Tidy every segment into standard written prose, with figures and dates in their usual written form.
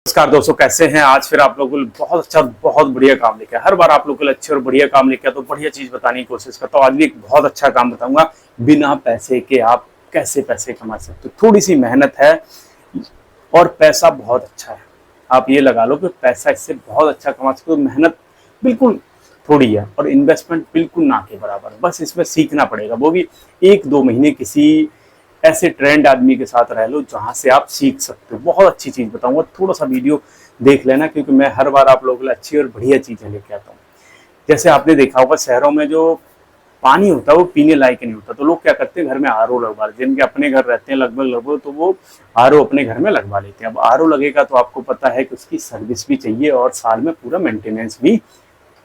नमस्कार दोस्तों, कैसे हैं। आज फिर आप लोगों को बहुत अच्छा बहुत बढ़िया काम लेके हर बार आप लोगों के लिए अच्छे और बढ़िया काम लेके तो बढ़िया चीज बताने की कोशिश करता हूँ। आज भी एक बहुत अच्छा काम बताऊंगा बिना पैसे के आप कैसे पैसे कमा सकते हो। थोड़ी सी मेहनत है और पैसा बहुत अच्छा है। आप ये लगा लो कि पैसा इससे बहुत अच्छा कमा सकते हो। मेहनत बिल्कुल थोड़ी है और इन्वेस्टमेंट बिल्कुल ना के बराबर है। बस इसमें सीखना पड़ेगा, वो भी 1-2 महीने किसी ऐसे ट्रेंड आदमी के साथ रह लो जहां से आप सीख सकते हो। बहुत अच्छी चीज बताऊंगा, थोड़ा सा वीडियो देख लेना क्योंकि मैं हर बार आप लोगों के लिए अच्छी और बढ़िया चीजें लेके आता हूँ। जैसे आपने देखा होगा शहरों में जो पानी होता है वो पीने लायक नहीं होता, तो लोग क्या करते हैं घर में आरओ लगवा लेते हैं। जिनके अपने घर रहते हैं लगभग लगभग तो वो आरओ अपने घर में लगवा लेते हैं। अब आरओ लगेगा तो आपको पता है कि उसकी सर्विस भी चाहिए और साल में पूरा मेंटेनेंस भी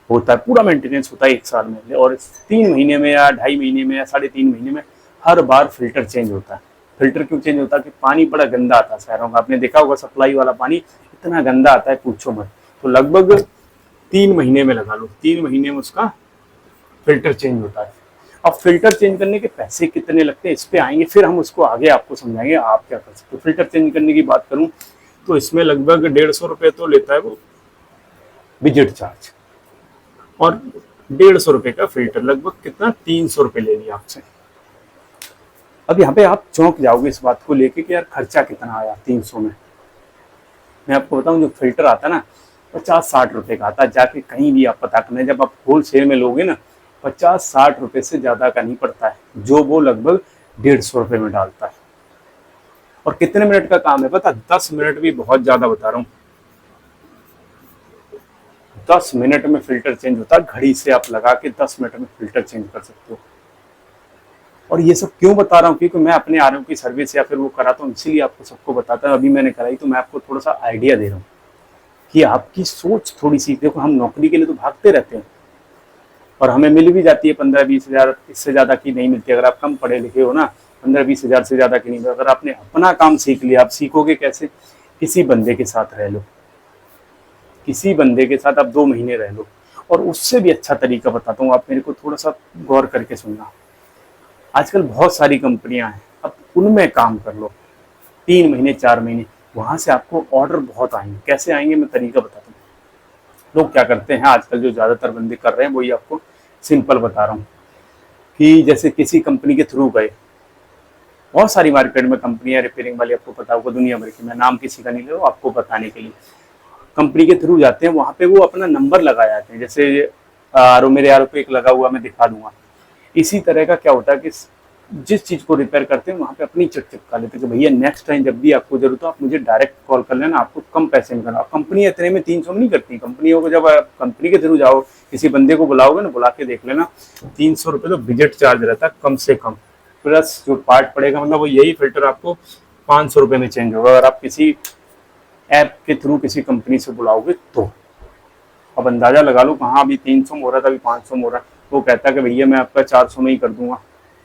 होता है। पूरा मेंटेनेंस होता है 1 साल में, और 3 महीने में या 2.5 महीने में या 3.5 महीने में हर बार फिल्टर चेंज होता है। फिल्टर क्यों चेंज होता है कि पानी बड़ा गंदा आता है शहरों का। आपने देखा होगा सप्लाई वाला पानी इतना गंदा आता है पूछो मत। तो लगभग 3 महीने में लगा लो, 3 महीने में उसका फिल्टर चेंज होता है। अब फिल्टर चेंज करने के पैसे कितने लगते हैं इस पे आएंगे, फिर हम उसको आगे आपको समझाएंगे आप क्या कर सकते हो। फिल्टर चेंज करने की बात करूं तो इसमें लगभग 150 रुपये तो लेता है वो विजिट चार्ज, और 150 रुपये का फिल्टर लगभग कितना 300 रुपये ले लिया आपसे। अब यहाँ पे आप चौंक जाओगे इस बात को लेके कि यार खर्चा कितना आया 300 में। मैं आपको बताऊं जो फिल्टर आता है ना 50-60 रुपए का आता है। जाके कहीं भी आप पता करना, जब आप होलसेल में लोगे ना 50-60 रुपए से ज्यादा का नहीं पड़ता है, जो वो लगभग 150 रुपये में डालता है। और कितने मिनट का काम है पता, 10 मिनट भी बहुत ज्यादा बता रहा हूँ। 10 मिनट में फिल्टर चेंज होता है। घड़ी से आप लगा के 10 मिनट में फिल्टर चेंज कर सकते हो। और ये सब क्यों बता रहा हूँ, क्योंकि मैं अपने आरओ की सर्विस या फिर वो कराता हूँ, इसीलिए आपको सबको बताता हूँ। अभी मैंने कराई तो मैं आपको थोड़ा सा आइडिया दे रहा हूँ कि आपकी सोच थोड़ी सी, देखो हम नौकरी के लिए तो भागते रहते हैं और हमें मिल भी जाती है 15-20 हजार, इससे ज्यादा की नहीं मिलती। अगर आप कम पढ़े लिखे हो ना 15-20 हजार से ज्यादा की नहीं मिलती। अगर आपने अपना काम सीख लिया, आप सीखोगे कैसे, किसी बंदे के साथ रह लो, किसी बंदे के साथ आप 2 महीने रह लो। और उससे भी अच्छा तरीका बताता हूँ, आप मेरे को थोड़ा सा गौर करके सुनना। आजकल बहुत सारी कंपनियां हैं, अब उनमें काम कर लो 3 महीने 4 महीने, वहां से आपको ऑर्डर बहुत आएंगे। कैसे आएंगे मैं तरीका बताता हूँ। लोग क्या करते हैं आजकल, जो ज्यादातर बंदे कर रहे हैं वही आपको सिंपल बता रहा हूँ कि जैसे किसी कंपनी के थ्रू गए। बहुत सारी मार्केट में कंपनियां रिपेयरिंग वाली आपको पता होगा दुनिया भर की, मैं नाम किसी का नहीं ले रहा हूँ आपको बताने के लिए। कंपनी के थ्रू जाते हैं, वहां पे वो अपना नंबर लगा जाते हैं। जैसे आर मेरे आर पे एक लगा हुआ, मैं दिखा दूंगा। इसी तरह का क्या होता है कि जिस चीज को रिपेयर करते हैं वहां पे अपनी चिट चिपका लेते हैं कि भैया नेक्स्ट टाइम जब भी आपको जरूरत हो आप मुझे डायरेक्ट कॉल कर लेना, आपको कम पैसे में करना। कंपनी इतने में 300 में नहीं करती। कंपनियों को जब आप कंपनी के थ्रू जाओ, किसी बंदे को बुलाओगे ना, बुला के देख लेना 300 रुपये तो विजिट चार्ज रहता है कम से कम, प्लस जो पार्ट पड़ेगा, मतलब वो यही फिल्टर आपको 500 रुपये में चेंज होगा अगर आप किसी ऐप के थ्रू किसी कंपनी से बुलाओगे तो। अब अंदाजा लगा लो कहाँ अभी 300 में हो रहा था, अभी 500 में हो रहा है। वो कहता है कि भैया मैं आपका 400 में ही कर दूंगा।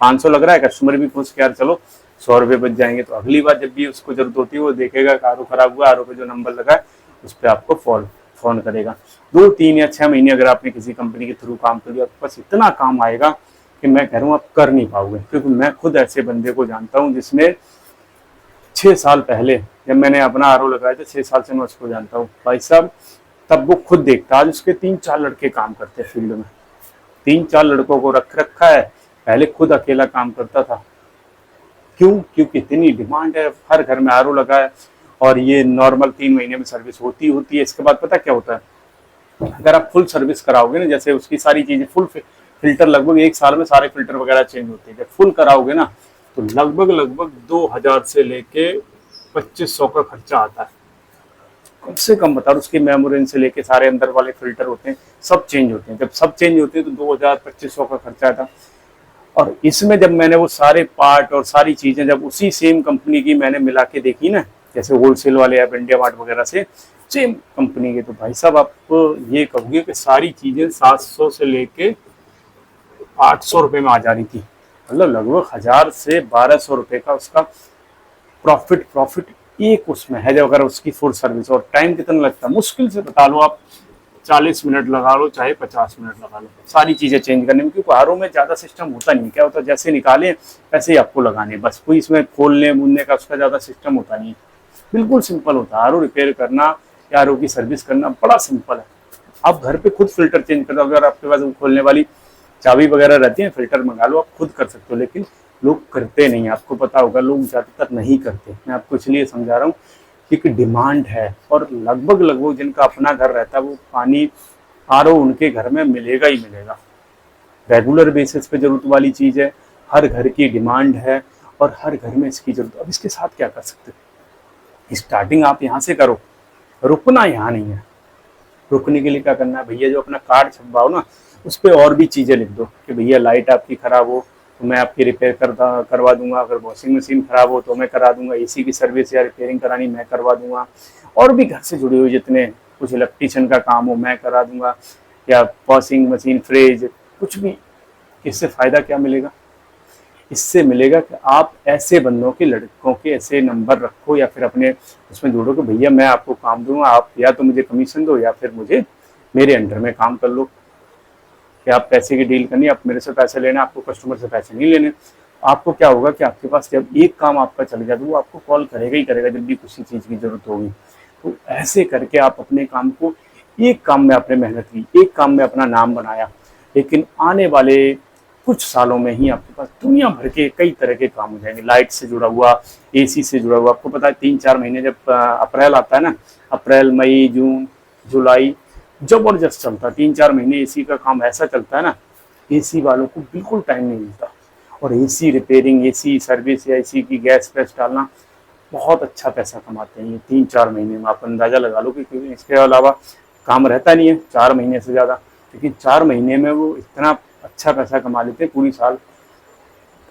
500 लग रहा है, कस्टमर भी खुश, यार चलो 100 रुपये बच जाएंगे। तो अगली बार जब भी उसको जरूरत होती है वो देखेगा आरओ खराब हुआ, आरओ पे जो नंबर लगा है उस पर आपको फोन करेगा। 2-3 या 6 महीने अगर आपने किसी कंपनी के थ्रू काम कर लिया, आपके पास इतना काम आएगा कि मैं कह रहा हूँ आप कर नहीं पाओगे। क्योंकि मैं खुद ऐसे बंदे को जानता हूँ जिसने 6 साल पहले जब मैंने अपना आरओ लगाया था, 6 साल से मैं उसको जानता हूँ भाई साहब। तब वो खुद देखता, आज उसके 3-4 लड़के काम करते हैं फील्ड में, 3-4 लड़कों को रख रखा है। पहले खुद अकेला काम करता था। क्यों? क्योंकि इतनी डिमांड है, हर घर में आरओ लगा है और ये नॉर्मल 3 महीने में सर्विस होती है। इसके बाद पता क्या होता है, अगर आप फुल सर्विस कराओगे ना, जैसे उसकी सारी चीजें फुल फिल्टर लगभग 1 साल में सारे फिल्टर वगैरह चेंज होते हैं। जब फुल कराओगे ना तो लगभग 2000 से लेके 2500 का खर्चा आता है कम से कम। बता रहा, उसकी मेमोरी से लेके सारे अंदर वाले फिल्टर होते हैं सब चेंज होते हैं। जब सब चेंज होते हैं तो 2000-2500 का खर्चा था। और इसमें जब मैंने वो सारे पार्ट और सारी चीजें जब उसी सेम कंपनी की मैंने मिला के देखी ना, जैसे होलसेल वाले ऐप इंडिया मार्ट वगैरह से सेम कंपनी के, तो भाई साहब आपको ये कहोगे कि सारी चीजें 700 से लेके 800 रुपये में आ जा रही थी। मतलब लगभग 1000 से 1200 रुपये का उसका प्रॉफिट एक उसमें है जब अगर उसकी फुल सर्विस। और टाइम कितना लगता है मुश्किल से बता लो आप, 40 मिनट लगा लो चाहे 50 मिनट लगा लो सारी चीजें चेंज करने में। क्योंकि आरओ में ज्यादा सिस्टम होता नहीं। क्या होता है, जैसे निकाले वैसे ही आपको लगाने, बस कोई इसमें खोलने मुनने का उसका ज्यादा सिस्टम होता नहीं है। बिल्कुल सिंपल होता है। आरओ रिपेयर करना आरओ की सर्विस करना बड़ा सिंपल है। आप घर पे खुद फिल्टर चेंज कर दो, अगर आपके पास खोलने वाली चाबी वगैरह रहती है, फिल्टर मंगा लो, आप खुद कर सकते हो। लेकिन लोग करते नहीं, आपको पता होगा, लोग ज़्यादातर नहीं करते। मैं आपको इसलिए समझा रहा हूँ कि एक डिमांड है, और लगभग लगभग जिनका अपना घर रहता है वो पानी आरओ उनके घर में मिलेगा ही मिलेगा। रेगुलर बेसिस पे जरूरत वाली चीज़ है, हर घर की डिमांड है, और हर घर में इसकी जरूरत। अब इसके साथ क्या कर सकते हो, स्टार्टिंग आप यहाँ से करो, रुकना यहाँ नहीं है। रुकने के लिए क्या करना है भैया, जो अपना कार्ड छपवाओ ना, उस पर और भी चीज़ें लिख दो कि भैया लाइट आपकी ख़राब हो तो मैं आपकी रिपेयर करवा दूंगा, अगर वॉशिंग मशीन ख़राब हो तो मैं करा दूंगा, एसी की सर्विस या रिपेयरिंग करानी मैं करवा दूंगा, और भी घर से जुड़े हुए जितने कुछ इलेक्ट्रीशियन का काम हो मैं करा दूंगा, या वॉशिंग मशीन, फ्रिज, कुछ भी। इससे फ़ायदा क्या मिलेगा, इससे मिलेगा कि आप ऐसे बंदों के, लड़कों के ऐसे नंबर रखो या फिर अपने उसमें जोड़ो कि भैया मैं आपको काम दूंगा, आप या तो मुझे कमीशन दो या फिर मुझे मेरे अंडर में काम कर लो। कि आप पैसे की डील करनी, आप मेरे से पैसे लेना, आपको कस्टमर से पैसे नहीं लेने। आपको क्या होगा कि आपके पास जब एक काम आपका चल गया तो वो आपको कॉल करेगा ही करेगा जब भी किसी चीज़ की जरूरत होगी। तो ऐसे करके आप अपने काम को, एक काम में आपने मेहनत की, एक काम में अपना नाम बनाया, लेकिन आने वाले कुछ सालों में ही आपके पास दुनिया भर के कई तरह के काम हो जाएंगे। लाइट से जुड़ा हुआ, एसी से जुड़ा हुआ। आपको पता है 3-4 महीने जब अप्रैल आता है ना, अप्रैल, मई, जून, जुलाई जबरदस्त चलता है। 3-4 महीने एसी का काम ऐसा चलता है ना, एसी वालों को बिल्कुल टाइम नहीं मिलता। और एसी रिपेयरिंग, एसी सर्विस या एसी की गैस वैस डालना, बहुत अच्छा पैसा कमाते हैं ये 3-4 महीने में। आप अंदाजा लगा लो कि इसके अलावा काम रहता नहीं है 4 महीने से ज़्यादा, लेकिन 4 महीने में वो इतना अच्छा पैसा कमा लेते हैं, पूरी साल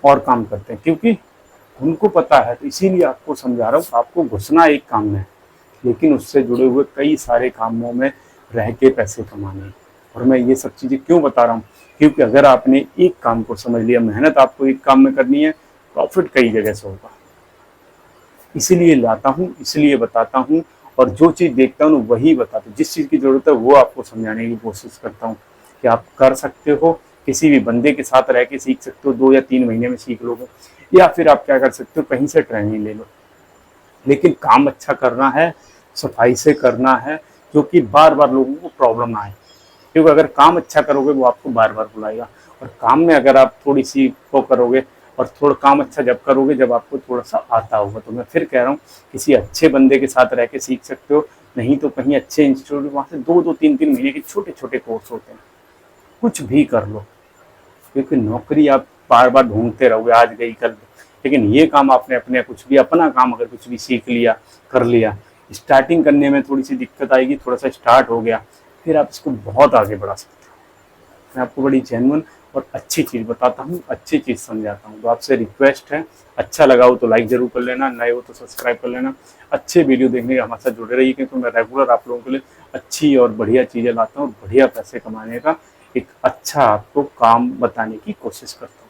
और काम करते हैं, क्योंकि उनको पता है। तो इसीलिए आपको समझा रहा हूँ, आपको घुसना एक काम में, लेकिन उससे जुड़े हुए कई सारे कामों में रह के पैसे कमाने। और मैं ये सब चीज़ें क्यों बता रहा हूँ, क्योंकि अगर आपने एक काम को समझ लिया, मेहनत आपको एक काम में करनी है, प्रॉफिट कई जगह से होगा। इसीलिए लाता हूँ, इसलिए बताता हूँ, और जो चीज़ देखता हूँ वही बताता हूँ। जिस चीज़ की ज़रूरत है वो आपको समझाने की कोशिश करता हूँ कि आप कर सकते हो। किसी भी बंदे के साथ रह के सीख सकते हो, 2 या 3 महीने में सीख लोगे, या फिर आप क्या कर सकते हो, कहीं से ट्रेनिंग ले लो। लेकिन काम अच्छा करना है, सफाई से करना है, जो कि बार बार लोगों को प्रॉब्लम ना आए। क्योंकि अगर काम अच्छा करोगे वो आपको बार बार बुलाएगा। और काम में अगर आप थोड़ी सी वो करोगे, और थोड़ा काम अच्छा जब करोगे जब आपको थोड़ा सा आता होगा। तो मैं फिर कह रहा हूँ, किसी अच्छे बंदे के साथ रह के सीख सकते हो, नहीं तो कहीं अच्छे इंस्टीट्यूट, वहाँ से 2-2, 3-3 महीने के छोटे छोटे कोर्स होते हैं, कुछ भी कर लो। क्योंकि नौकरी आप बार बार ढूंढते रहोगे, आज गई कल, लेकिन ये काम आपने अपने कुछ भी, अपना काम अगर कुछ भी सीख लिया, कर लिया, स्टार्टिंग करने में थोड़ी सी दिक्कत आएगी, थोड़ा सा स्टार्ट हो गया, फिर आप इसको बहुत आगे बढ़ा सकते हो। मैं आपको बड़ी जेन्युइन और अच्छी चीज़ बताता हूँ, अच्छी चीज़ समझाता हूँ। तो आपसे रिक्वेस्ट है, अच्छा लगा हो तो लाइक ज़रूर कर लेना, नए हो तो सब्सक्राइब कर लेना। अच्छे वीडियो देखने के हमारे साथ जुड़े रहिए, क्योंकि मैं रेगुलर आप लोगों के लिए अच्छी और बढ़िया चीज़ें लाता हूँ, और बढ़िया पैसे कमाने का एक अच्छा आपको काम बताने की कोशिश करता हूँ।